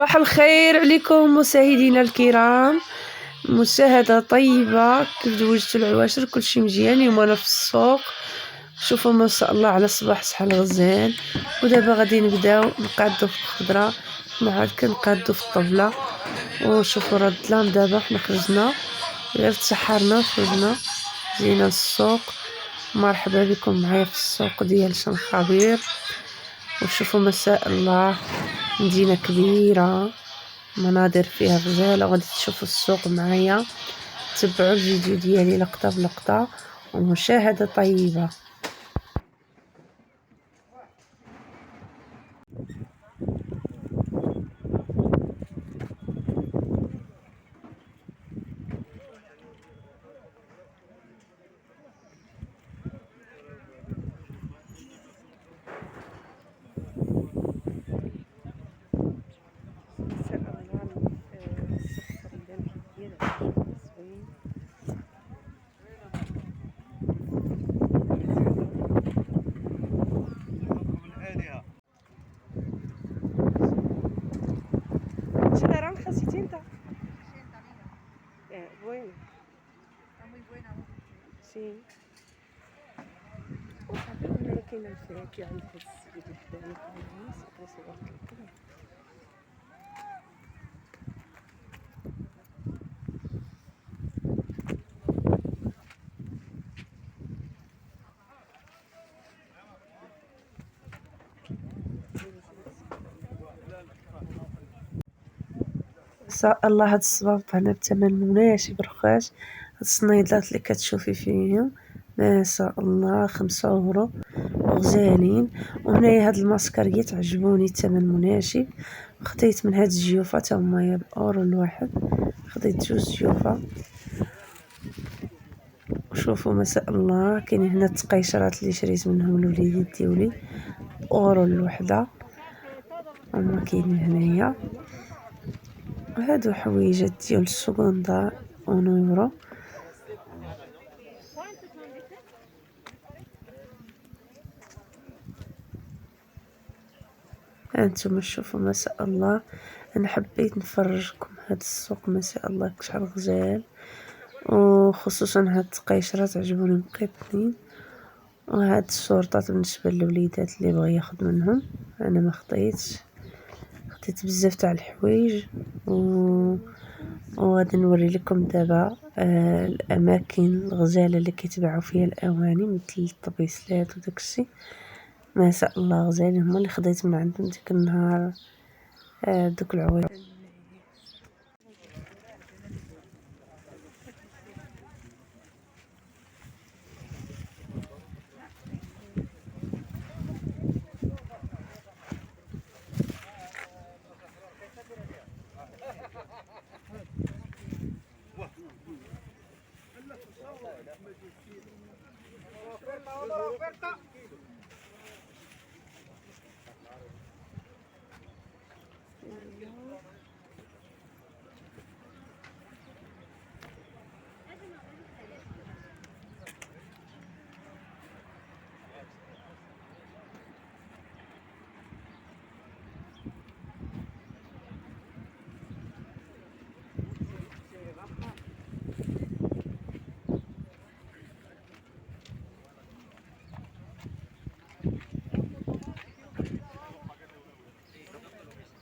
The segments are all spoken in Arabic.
صباح الخير عليكم مشاهدينا الكرام. مشاهدة طيبة. كيف دوجتو العواشر؟ كلشي مزيان. اليوم انا في السوق، شوفوا ما شاء الله على صباح شحال غزال. ودابا غادي نبداو نقادو في الخضره، حنا عاد كنقادو في الطبله. وشوفوا راه الظلام دابا، حنا خرجنا غير تسحرنا خرجنا جينا للسوق. مرحبا بكم معايا في السوق ديال شنخابير. وشوفوا ما شاء الله مدينة كبيرة، مناظر فيها غزالة. وغادي تشوفوا السوق معايا، تبعوا الفيديو ديالي لقطة بلقطة ومشاهدة طيبة. شنو خسيتي انت؟ بوين سي وصافي كاينه الفراكي عند هاد السيد الداني كاين صورت لكم. الله هاد الصباط هنا بثمن مناسب رخاص. هاد الصنيدات اللي كتشوفي فيهم ما شاء الله 5 اورو غزالين. وهنايا هاد الماسكاريات عجبوني، الثمن مناسب. خديت من هاد الجيوفه تا هما باورو الواحد، خديت 2 جيوفه. شوفوا ما شاء الله كاينين هنا التقيشرات اللي شريت منهم لوليدات ديالي اورو الوحده، هما كاينين هنايا. هادو حويجات ديال السكوندا اونورو. هانتوما شوفوا ما شاء الله. انا حبيت نفرجكم هاد السوق ما شاء الله شحال غزال، وخصوصا هاد التقيشرات عجبوني مقيطين. وهاد الشورطات بالنسبه للوليدات اللي بغا ياخذ منهم. انا ما خديتش، خديت بزاف تاع الحوايج. وغادي نوري لكم دابا الاماكن الغزاله اللي كيتباعوا فيها الاواني مثل الطبيسلات وداكشي. ما شاء الله غزالين، هما اللي خديت من عندهم ديك النهار دوك العوالم.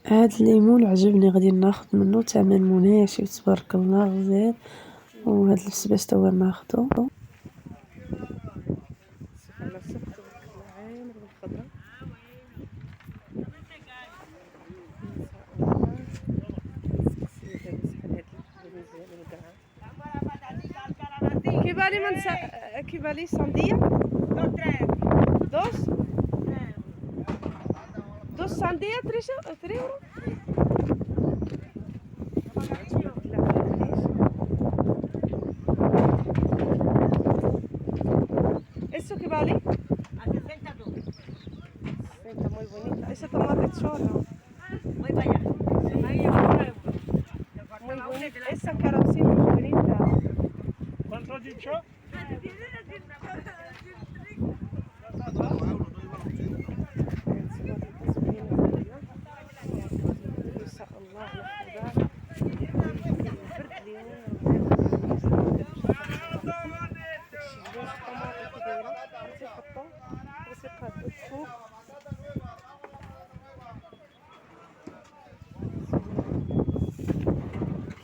هاد الليمون عجبني، غادي ناخذ منه ثمن مناسب تبارك الله غزال. وهاد البسباس تا هو ناخذو. كيبالي كيبالي صنديه دوس صنديه 3 اورو. Eso que vale? A 62. 60, muy bonita. Esa tomate chorro. Muy para allá. Muy bonita. Esa carosita muy bonita. ¿Cuánto has dicho?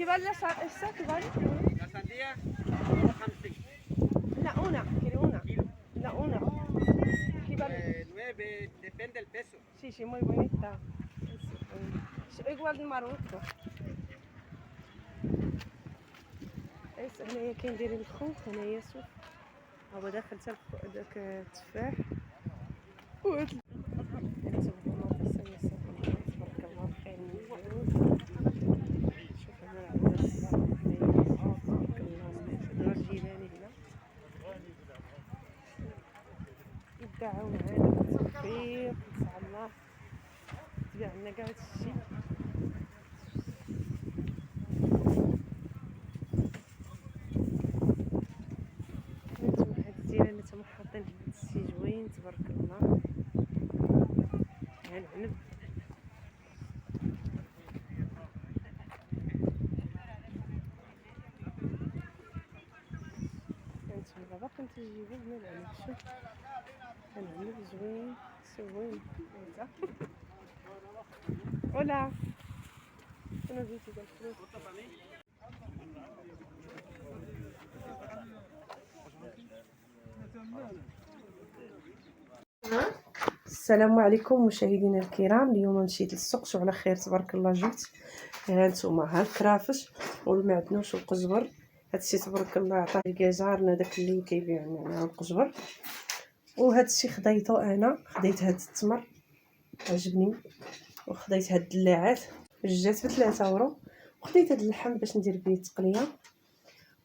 vale esta? ¿Qué vale? La sandía, 50. La una, quiero una. La una. ¿Qué vale? 9, depende del peso. Sí, sí, muy bonita. Es igual de Marruecos. هنايا كاين الخوخ هنايا شوف هو داخل حتى داك التفاح وهاد تبارك الله خير موجود. شوف هنا عندنا الصباح هنايا تبارك الله هنا الجيراني هنا يبدعوا معانا في التخفيض ان شاء الله تبيع لنا كاع هادشي. الجيران تما حاطين هادشي زوين تبارك الله. ها العنب هانتوما باقي تجيبو من العنب. شوف العنب زوين زوين هانتا ولا انا زيتي ديال الفلوس. السلام عليكم مشاهدينا الكرام. اليوم مشيت للسوق شو على خير تبارك الله. جبت هانتوما ها الكرافش والمعدنوش والقزبر. هادشي تبارك الله عطاني جارنا داك اللي كيبيع النعناع والقزبر. وهادشي خديته انا، خديت هاد التمر عجبني، وخديت هاد الدلاعات جات ب3 اورو، وخديت هاد اللحم باش ندير به التقليه.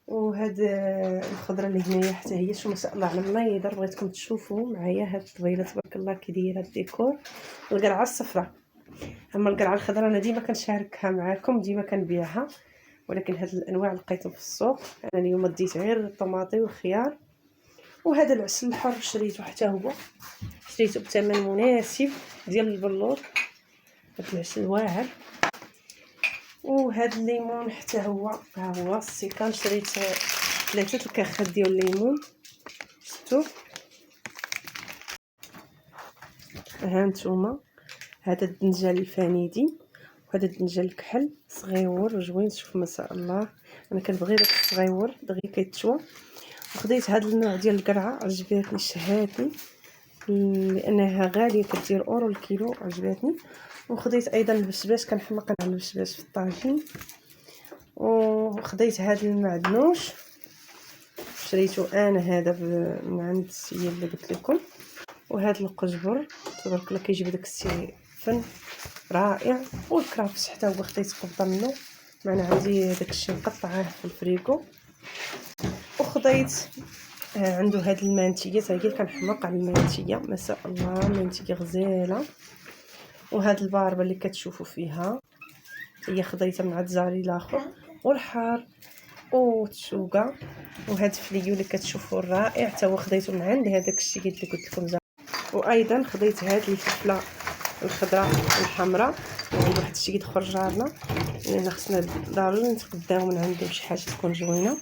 وهاد الخضره اللي هنايا حتى هي شو ما شاء الله على منيضه. بغيتكم تشوفوا معايا هاد الطبيله تبارك الله كي دايره الديكور. القرعه الصفراء، اما القرعه الخضراء انا ديما كنشاركها معاكم، ديما كنبيعها، ولكن هاد الانواع لقيتهم في السوق. انا اليوم ديت غير الطماطي والخيار. وهذا العسل الحر شريته حتى هو، شريته بثمن مناسب ديال البلور. هاد العسل واعر. وهاد الليمون حتى هو ها هو السيكان، شريت 3 الكاخات ديال الليمون. شفتوا ها نتوما هذا الدنجال الفانيدي وهذا الدنجال الكحل صغيور وزوين. شوف ما شاء الله انا كنبغي داك الصغيور دغيا كيتشوى. وخديت هذا النوع ديال القرعه عجباتني شهاتني لانها غاليه كدير اورو الكيلو، عجباتني. وخديت ايضا البسباس، كنحمق على البسباس في الطاجين. وخديت هذا المعدنوش شريته انا هذا من عند السيد اللي قلت لكم. وهذا القزبر تبارك الله كيجيب داك السيفن رائع. والكرافس حتى هو خديت قبضه منه، معنا عندي داك الشيء مقطعاه في الفريكو. وخديت عنده هاد المانتيه حتى هي كنحمق على المانتيه ما شاء الله، مانتيه غزاله. وهاد الباربه اللي كتشوفوا فيها هي خديتها من عند زاري الاخر. والحار والتشوكه. وهاد الفليو اللي كتشوفوا الرائع حتى هو خديته من عند هذاك الشيء اللي قلت لكم زاري. وايضا خديت هاد الفلفله الخضراء والحمراء، وعند واحد الشيء خرج جارنا لان خصنا ضروري نتقداو من عنده شي حاجه تكون زوينه.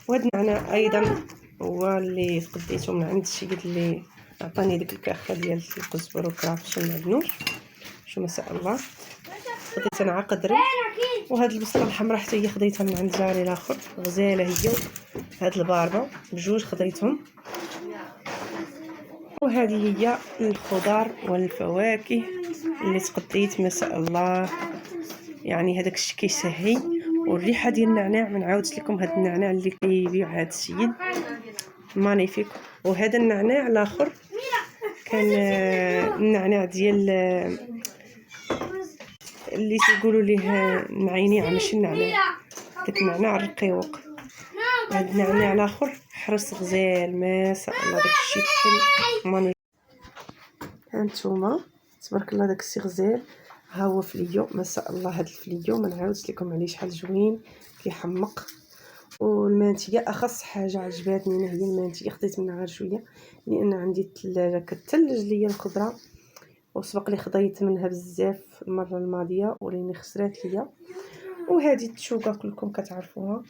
وهاد النعناع ايضا هو اللي تقديته من عند الشيء اللي عطاني ديك الكاخه ديال القزبر والكرافس والمعدنوش. شو ما شاء الله خديت انا قدري. وهاد البصله الحمراء حتى هي خديتها من عند جاري الاخر غزاله هي. هاد الباربه بجوج خديتهم. وهذه هي الخضار والفواكه اللي تقديت ما شاء الله. يعني هذاك الشيء كيسهي. والريحه ديال النعناع ما نعاودش لكم، هذا النعناع اللي كيبيع هذا السيد مانيفيك. وهذا النعناع الاخر كان النعناع ديال اللي تيقولوا ليه نعينيع، ماشي النعناع داك النعناع الرقيوق. هذا النعناع الاخر حرص غزال ما شاء الله، داك الشيء ماني. هانتوما تبارك الله داك الشيء غزال. ها هو فليو ما شاء الله. هذا الفليو ما نعاودش لكم عليه شحال زوين كيحمق. والمانتيه اخص حاجه عجباتني انا هي المانتيه، خديت منها غير شويه لان عندي الثلاجه كتثلج ليا الخضره، وسبق لي خديت منها بزاف المره الماضيه ولاني خسرات ليا. وهذه التشوكه كلكم كتعرفوها.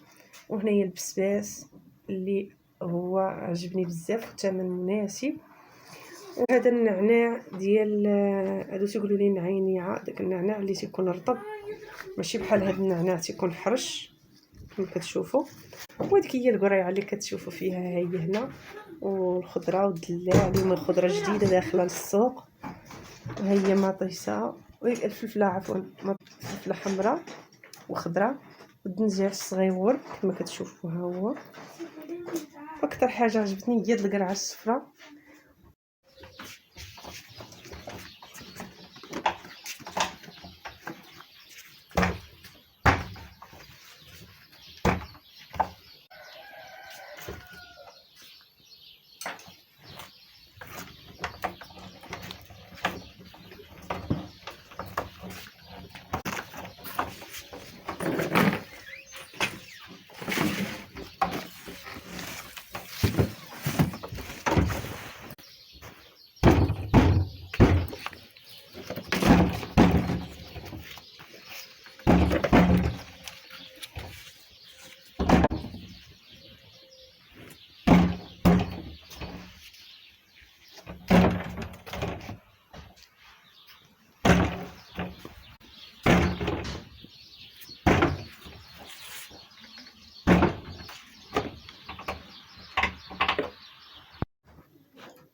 وهنايا البسباس اللي هو عجبني بزاف وثمن مناسب. وهذا النعناع ديال هادو تيقولوا ليه نعينيعه، داك النعناع اللي تيكون رطب ماشي بحال هذا النعناع تيكون حرش كما كتشوفوا. وهذيك هي القريعه اللي كتشوفوا فيها، ها هي هنا، والخضره والدلاع. اليوم الخضره جديده داخله للسوق، وها هي مطيسه، الفلفله عفوا فلفله حمراء وخضراء، والدنجاع الصغيور كما كتشوفوا ها هو. اكثر حاجه عجبتني هي القرعه الصفراء.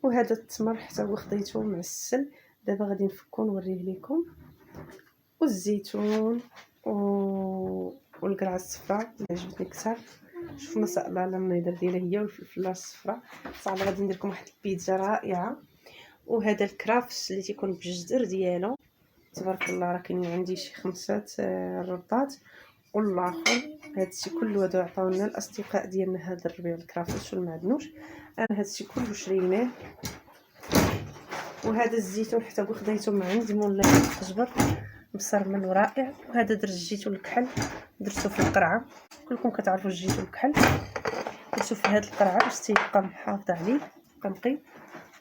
وهذا التمر حتى هو خديته معسل، دابا غادي نفكو نوريه لكم. والزيتون والقرعه الصفراء اللي عجبتني كثر. شوف ما شاء الله على النيضه ديالها هي، والفلفله الصفراء. صافي غادي ندير لكم واحد البيتزا رائعه. وهذا الكرافس اللي تيكون بالجزر ديالو، تبارك الله، راه كاينين عندي شي 5 رباط والاخر. هادشي كله هادو عطاونا الاصدقاء ديالنا، هذا الربيع الكرافس والمعدنوش. انا هادشي كله شريناه. وهذا الزيتون حتى هو خديته من عند مولاي الخجبر، مسرمن ورائع. وهذا درجيتو الكحل، درتو في القرعه. كلكم كتعرفوا الجيتو الكحل، درتو في هذه القرعه باش تيبقى محافظه عليه نقي.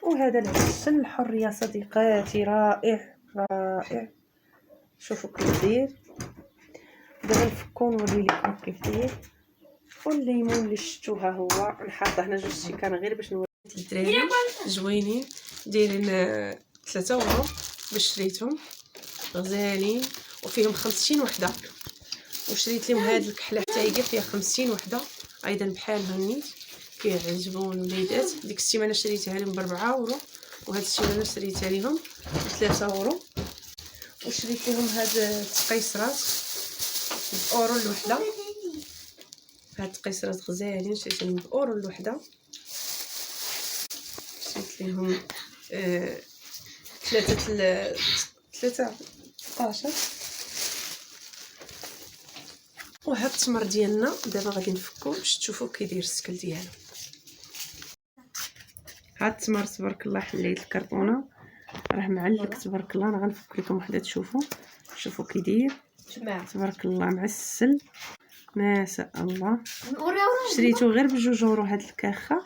وهذا العسل الحر يا صديقاتي، رائع رائع. شوفوا كيف داير. دابا نفكو نوري لكم كيف داير. والليمون اللي شفتو ها هو، انا حاطه هنا 2 شيكان غير باش نوري الدراري زوينين، دايرين 3 اورو باش شريتهم، غزالين وفيهم 50 وحده. وشريت لهم هاد الكحله حتى هي فيها 50 وحده ايضا بحالها نيت، كيعجبون الوليدات. ديك السيمانه شريتها لهم ب4 اورو، وهاد السيمانه شريتها لهم ب3 اورو. وشريت لهم هاد التقيصرات باورو الوحده. هاد التقيصرات غزالين، شريتهم باورو الوحده. شريت لهم 13. وهاد التمر ديالنا دابا غادي نفكو باش تشوفوا كي داير الشكل ديالو. هاد التمر تبارك الله، حليت الكرطونه راه معلق تبارك الله. انا غنفك لكم وحده تشوفوا. شوفوا كي داير تبارك الله، معسل ما شاء الله. شريته غير ب2 اورو. هاد الكاخه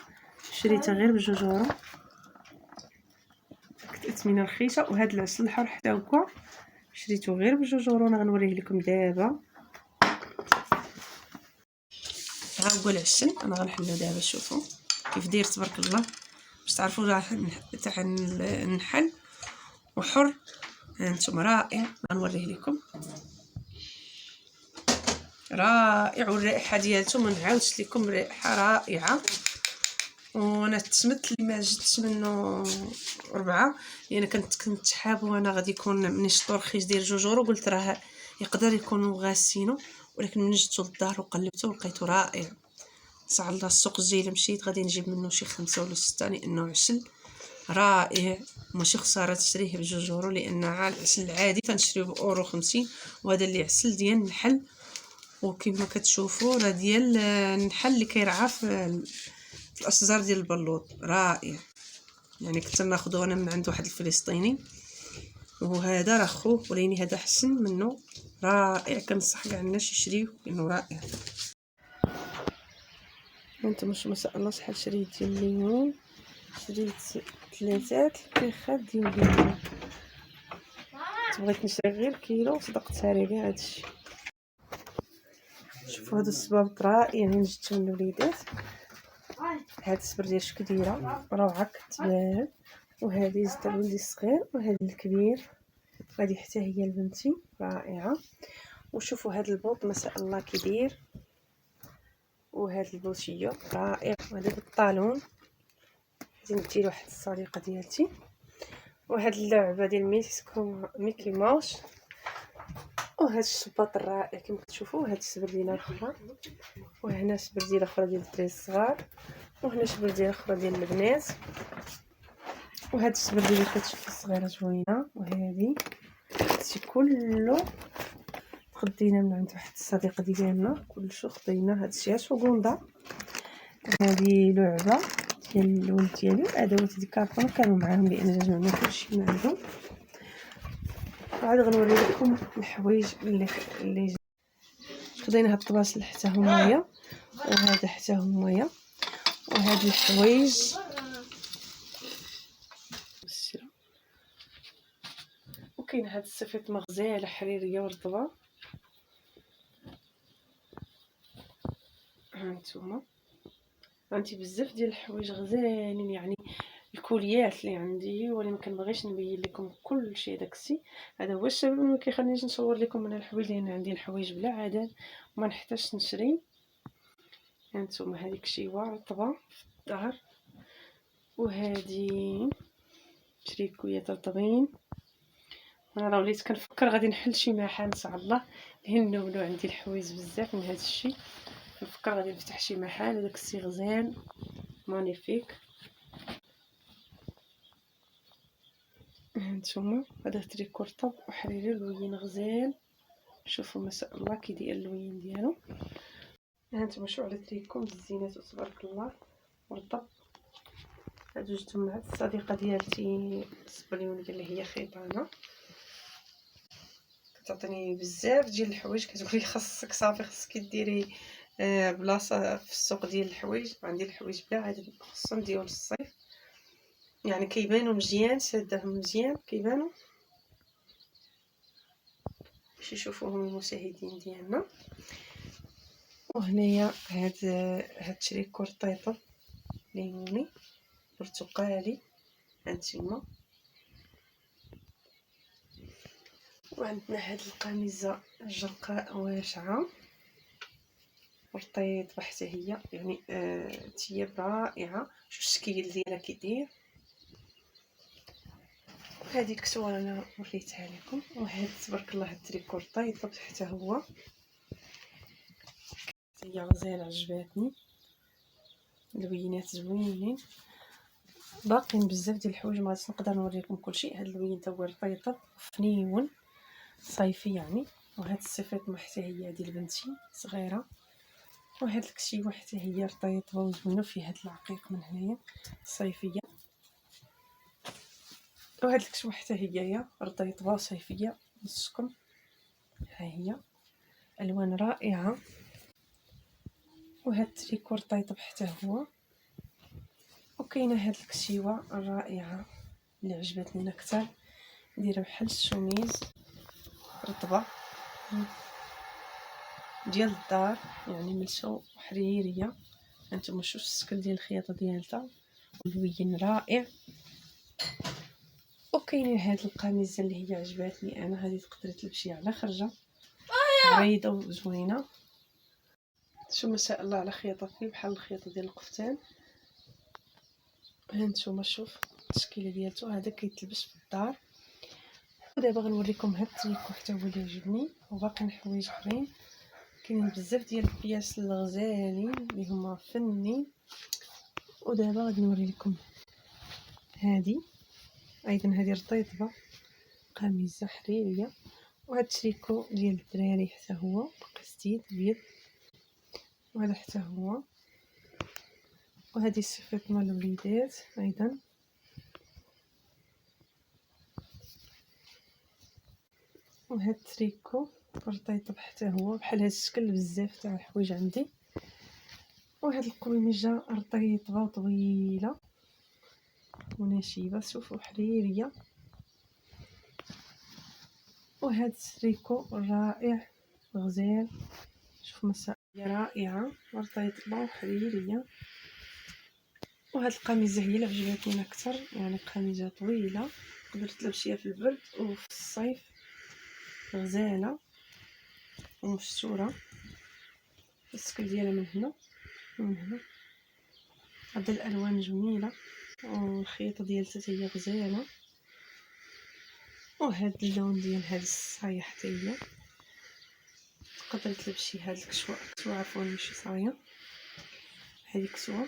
شريتها غير ب2 اورو، اثمنه رخيصه. وهاد العسل الحر حتى هو شريته غير ب2 اورو. انا غنوريه لكم دابا. ها هو العسل، انا غنحلو دابا. شوفوا كيف داير تبارك الله، باش تعرفوا راه تاع النحل وحر. هانتوما رائع، غنوريه لكم رائع. والرائحه ديالته ما نعاودش لكم، رائحه رائعه. وانا تسمت اللي ما جدتش منه 4، لان كنت حابه وانا غادي يكون مني شطو رخيص ديال 2 اورو. قلت راه يقدر يكونوا غاسينو، ولكن من جبتو للدار وقلبته ولقيته رائع. ساعه الله السوق الجاي الا مشيت غادي نجيب منه شي 5 ولا 6، لانه عسل رائع. ماشي خساره تشريه ب2 اورو، لان العسل العادي تنشريو باورو 50، وهذا اللي عسل ديال النحل. وكما كتشوفوا راه ديال النحل اللي كيرعى في الاشجار ديال البلوط، رائع. يعني كنت ناخذه انا من عند واحد الفلسطيني، وهذا راه خوه، ولكن هذا احسن منه، رائع. كنصح كاع الناس يشريوه لانه رائع. انتم ما شاء الله شحال شريت ديال الليمون. شريت 3 الكيخات ديال الليمون. بغيت نشري غير كيلو، صدقتها لي كاع هادشي. شوفوا هادو الصبابط رائعين، جبتهم للوليدات. هاد الصبر ديال شكون دايره روعه كتبان. وهذه زدت لولدي الصغير، وهذا الكبير، وهذه حتى هي لبنتي رائعه. وشوفوا هاد البوط ما شاء الله كبير، وهاد البوشيه رائع. وهذا البنطالون غادي ندير واحد الصديقه ديالتي. وهاد اللعبه ديال ميكي ماوس. وهاد الشباط الرائع كما كتشوفوا. هاد السبردينه الاخرى، وهنا سبردينه اخرى ديال الدراري الصغار، وهنا سبردينه اخرى ديال البنات. وهاد السبردينه كتشوفوا صغيره زوينه. وهذه هادشي كله خدينا من عند واحد الصديق ديالنا، كلشي خدينا هادشي سكوندا. هذه لعبه ديال الولد ديالي، ادوات ديكارطون كانوا معاهم لان جمعنا كلشي من عندهم. عاد غنوري لكم الحوايج اللي خدينا. هاد الطباس حتى همايا، وهذا حتى همايا، وهاد الحوايج وكاين هاد الصفيط مغزاله حريريه ورطبه. هانتوما عندي بزاف ديال الحوايج غزالين، يعني الكوليات اللي عندي، ولكن ما كنبغيش نبين لكم كل شيء داكسي. هذا هو السبب ما كيخلينيش نصور لكم من الحوايج، لان عندي الحوايج بلا عدد وما نحتاجش نشري. هانتوما هذيك شيوه رطبه في الدار، وهذه شريكويات رطبين. انا راه وليت كنفكر غادي نحل شي محل ان شاء الله، لانه ولو عندي الحوايج بزاف من هذا الشيء. كنفكر غادي نفتح شي محل وداك السي غزال مانيفيك. هانتوما هذا تريكو رطب وحريري اللوين غزال. شوفوا ما شاء الله كي داير اللوين ديالو. هانتوما شوفوا على تريكو بالزينات تبارك الله ورطب. هادو جبتهم مع الصديقه ديالتي الصبليون اللي هي خيطانه، كتعطيني بزاف ديال الحوايج. كتقولي خاصك صافي خاصك ديري بلاصه في السوق ديال الحوايج. عندي الحوايج بلا عدد خصهم ديال الصيف، يعني كيبانوا مزيان، سادهم مزيان كيبانوا باش يشوفوهم المشاهدين ديالنا. وهنايا هاد شريك رطيطه ليموني برتقالي هانتوما. وعندنا هاد القميصه الجرقاء واسعه رطيط حتى هي، يعني ثياب رائعه. شوف الشكل ديالها كيدير. هذه الكسوه انا وريتها لكم. وهاد تبارك الله هاد التريكو رطيط حتى هو، هي غزاله عجباتني، اللوينات زوينين. باقيين بزاف ديال الحوايج ما غاديش نقدر نوريكم كلشي. هاد اللوين تا هو رطيط فنيون صيفي يعني. وهاد الصفيط حتى هي ديال بنتي صغيره. وهاد الكشيوه حتى هي رطيطه وزوينه، فيها هاد العقيق من هنايا صيفيه. وهاد الكشوه حتى هي رطيطه صيفيه بالسكم. ها هي الوان رائعه. وهاد التريكو رطيط حتى هو. وكاينه هاد الكشيوه الرائعه اللي عجبتني انا اكثر، دايره بحال الشوميز رطبه ديال الدار، يعني ملسو وحريريه. هانتوما شوف الشكل ديال الخياطه ديالها، اللوين رائع. وكاينين هاد القميصه اللي هي عجباتني انا، هذه تقدري تلبسيها على خرجه عريضه وزوينه. شوف ما شاء الله على خياطتي بحال الخياطه ديال القفتان. هانتوما شوف التشكيله ديالته، هذا كيتلبس في الدار. ودابا غنوريكم هاد التريكو حتى هو اللي عجبني، وباقيين حوايج اخرين. كاينين بزاف ديال البياس الغزالين اللي هما فنين. ودابا غادي نوري لكم هذه ايضا، هذه رطيطه قميصه حريريه. وهذا التريكو ديال الدراري حتى هو باقي جديد بيض، وهذا حتى هو. وهذه صفات مال الوليدات ايضا. وهذا التريكو رطيط حتى هو بحال هذا الشكل. بزاف تاع الحوايج عندي. وهاد القميجه رطيطه وطويله ونشيبه، شوفوا حريريه. وهاد التريكو رائع غزال، شوف مساء رائعه رطيطه وحريريه. وهاد القميصه هي اللي عجبتني اكثر، يعني قميصه طويله تقدر تلبسيها في البرد وفي الصيف، غزاله ومستوره. الشكل ديالها من هنا هنا هاد الالوان جميله، والخيط ديالها حتى هي غزاله، وهاد اللون ديال هاد الصايه حتى هي تقدري تلبسي هاد الكسوه عفوا ماشي صايه، هذه كسوه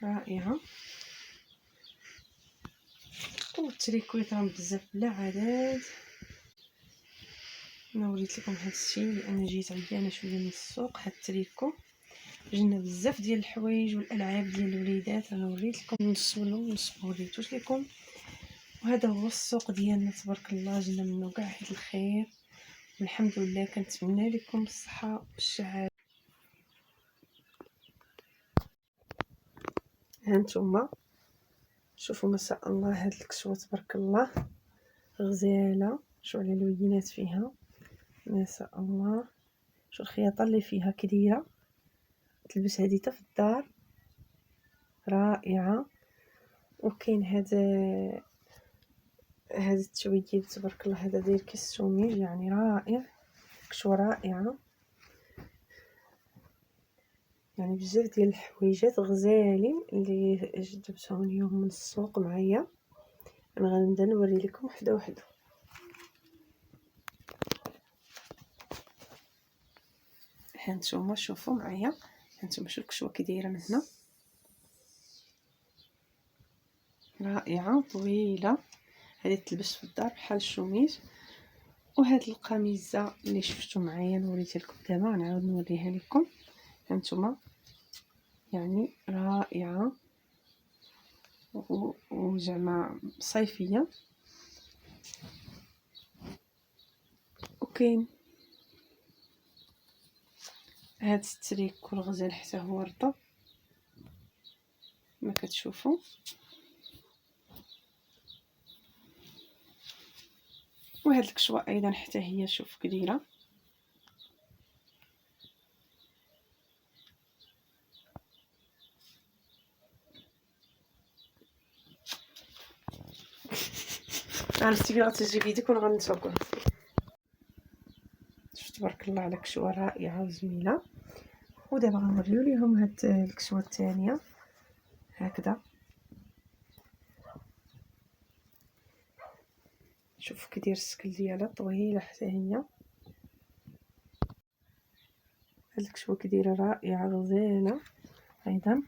رائعه. والتريكو يطرم بزاف بلا عدد. انا وريت لكم هاد الشيء لان جيت عيانه شويه من السوق. هاد التريكو جبنا بزاف ديال الحوايج والالعاب ديال الوليدات، انا وريت لكم نص منهم نص وريتوش لكم. وهذا هو السوق ديالنا تبارك الله، جبنا منه كاع هاد الخير والحمد لله. كنتمنى لكم الصحه والسعاده. هانتوما شوفوا ما شاء الله هاد الكسوه تبارك الله غزاله، شو على الوينات فيها ما شاء الله، شو الخياطه اللي فيها كبيره، تلبس هذه حتى في الدار رائعه. وكاين هذا التويب تبارك الله، هذا داير كالسوميج يعني رائع، كسوه رائعه يعني بزاف ديال الحويجات غزالين اللي جبتهم اليوم من السوق معايا. انا غنبدا نوري لكم وحده وحده. هانتوما شوفوا معايا، هانتوما شوفوا الكسوه كي دايره من هنا رائعه طويله، هذه تلبس في الدار بحال الشوميز. وهاد القميصه اللي شفتوا معايا نوريتها لكم دابا نعاود نوريها لكم. هانتوما يعني رائعه وزعما صيفيه. وكاين هاد التريكو الغزال حتى هو رطب ما كتشوفوا. وهاد الكسوه ايضا حتى هي شوف كبيره، عرفتي كي غتجي بيدك وانا غنتوكل. شوف تبارك الله على كسوه رائعه وزوينه. ودابا غنوريو ليهم هاد الكسوه الثانيه هكذا. شوف كي داير السكل ديالها طويله حتى هي، هاد الكسوه كي دايره رائعه غزاله ايضا.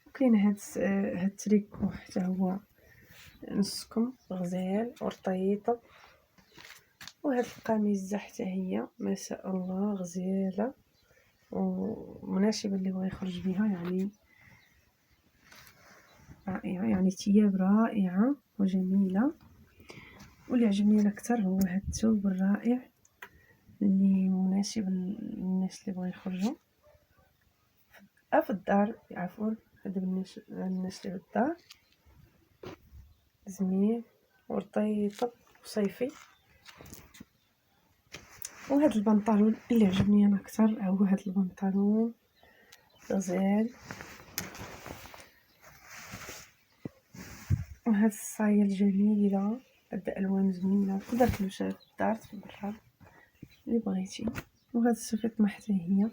وكاين هاد التريكو حتى هو نصكم غزال ورطيط. وهاد القميصه حتى هي ما شاء الله غزاله ومناسبه اللي بغى يخرج بها، يعني رائعه يعني ثياب رائعه وجميله. واللي عجبني اكثر هو هاد الثوب الرائع اللي مناسب للناس اللي بغى يخرجوا في الدار، عفوا هذا بالنسبه للناس اللي في الدار زمين ورطيط وصيفي. وهذا البنطلون اللي عجبني انا اكثر هو هذا البنطلون غزال. وهذا الصايه الجميله، هاد الالوان زوينه تقدر تلبسها في الدار في برا اللي بغيتي. وهذا السفيط ما حتى هي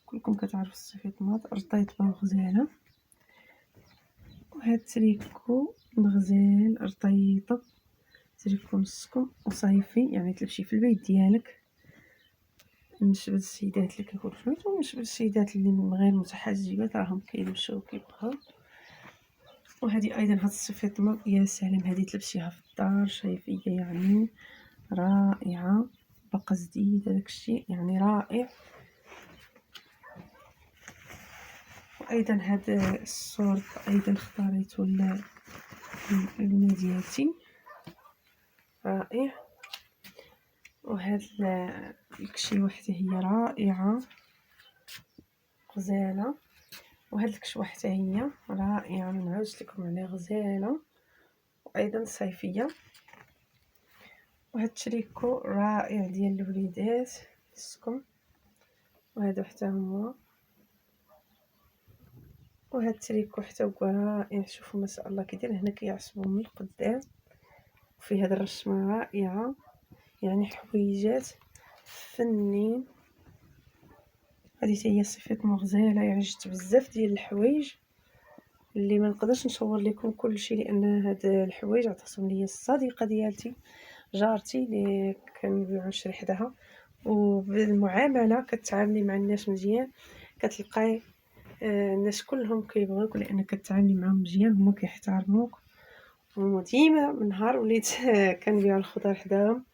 كلكم كتعرفوا السفيط ماط رطيطه وغزاله. وهذا التريكو غزال رطيطه، تريكو نصكم وصيفي يعني تلبسي في البيت ديالك، بالنسبه للسيدات اللي كيكونوا في البيت وبالنسبه للسيدات اللي غير متحجبات راهم كيلبسوا كيبغاو. وهذه ايضا هاد السفيط يا سلام، هذه تلبسيها في الدار صيفيه يعني رائعه، باقا جديد هذاك الشيء يعني رائع. وايضا هذا الصورت ايضا اختاريته للبنه ديالتي رائع. وهاد الكشيوه حتى هي رائعه غزاله. وهاد الكشوه حتى هي رائعه ما نعاودش لكم عليها غزاله وايضا صيفيه. وهاد التريكو رائع ديال الوليدات السكم، وهذا حتى هو. وهاد التريكو حتى هو رائع، شوفوا ما شاء الله كيدير هنا كيعصبوا من القدام، وفي هاد الرسمه رائعه يعني حويجات فنين هذه هي صفتنا غزاله، يعني جبت بزاف ديال الحوايج اللي ما نقدرش نصور لكم كل شيء، لان هاد الحوايج عطاتهم ليا الصديقه ديالتي جارتي اللي كنبيعو نشري حداها، وبالمعامله كتعاملي مع الناس مزيان كتلقاي الناس كلهم كيبغيوك لان كتعاملي معاهم مزيان، هما كيحترموك. وديما من نهار وليت كنبيع الخضر حداهم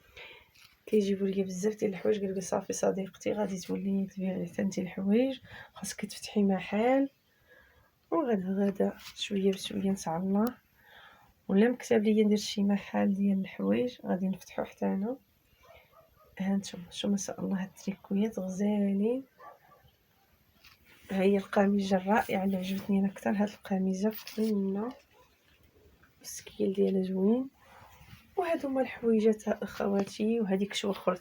كيجيبوا لي بزاف ديال الحوايج، قالوا لي صافي صديقتي غادي تولي تبيعي حتى انت الحوايج، خاصك تفتحي محل. وغدا شويه بشويه ان شاء الله، ولا مكتب ليا ندير شي محل ديال الحوايج غادي نفتحو حتى انا. هانتوما شوفوا ما شاء الله هاد التريكويات غزالين. ها هي القميجه الرائعه اللي عجبتني انا اكثر، هاد القميجه فينا السكيل ديالها زوين. وهادو هما الحويجات اخواتي، وهذيك كشوه اخرى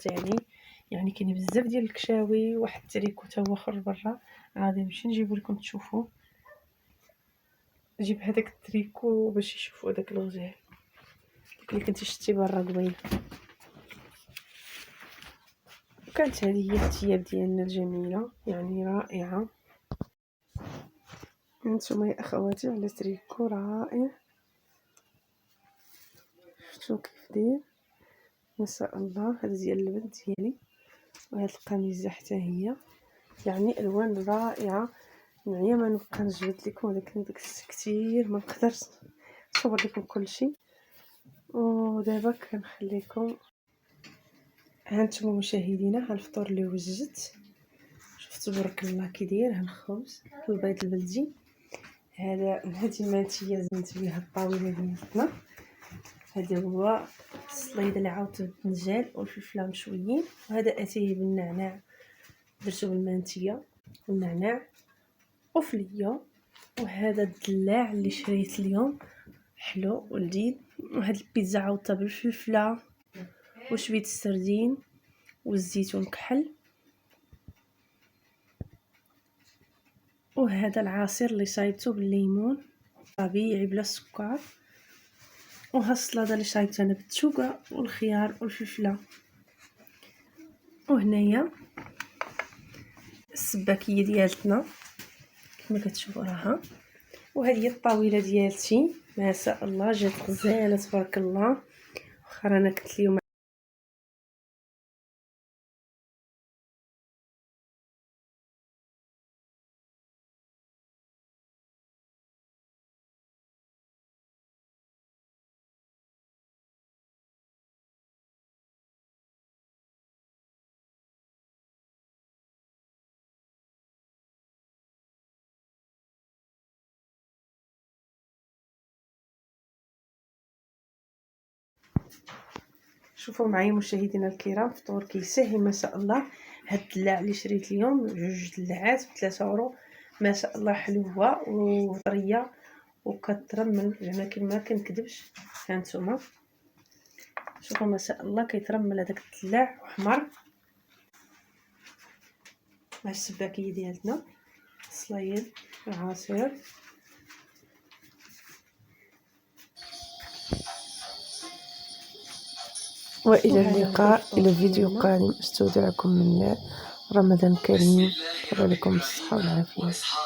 يعني كاين بزاف ديال الكشاوي، واحد التريكو تا هو اخر برا غادي نمشي نجيبو لكم تشوفوا. جيب هذاك التريكو باش يشوفوا داك الغزال اللي كنتي شتي برا قبيله. وكانت هذه هي الثياب ديالنا الجميله يعني رائعه. هانتوما يا اخواتي على تريكو رائع، شفتوا كيف داير ما شاء الله. هذا ديال البنت ديالي، وهاد القميصه حتى هي يعني الوان رائعه. نعيا ما نبقى نجبد لكم، ولكن داك كثير ما نقدرش نصور لكم كل شيء. ودابا كنخليكم هانتوما مشاهدينا ها الفطور اللي وجدت. شفتوا تبارك الله كي داير ها الخبز البيض البلدي. هذا هذه المانتيه زينت بها الطاوله ديالنا. هذا هو السليضه اللي عاودت بالدنجال والفلفله مشويين. وهذا اتاي بالنعناع، درتو بالمانتيه والنعناع وفليه. وهذا الدلاع اللي شريت اليوم حلو ولذيذ. وهاد البيتزا عاودتها بالفلفله وشويه السردين والزيتون كحل. وهذا العصير اللي شايبته بالليمون طبيعي بلا سكر. وها السلطه اللي شايبتها انا بالتشوكه والخيار والفلفله. وهنايا السباكيه ديالتنا كما كتشوفوا راها. وهذه هي الطاوله ديالتي ما شاء الله جات غزاله تبارك الله. واخا انا كنت اليوم شوفوا معايا مشاهدينا الكرام فطور كيسهل ما شاء الله. هاد الدلاع اللي شريت اليوم 2 دلاعات ب3 اورو ما شاء الله، حلوه وطريه وكترمل زعما كما كنكذبش. هانتوما شوفوا ما شاء الله كيترمل هذاك الدلاع وحمر مع السباكيه ديالتنا السلايد العصير. وإلى اللقاء إلى فيديو قادم. استودعكم من الله. رمضان كريم، عليكم بالصحة والعافية.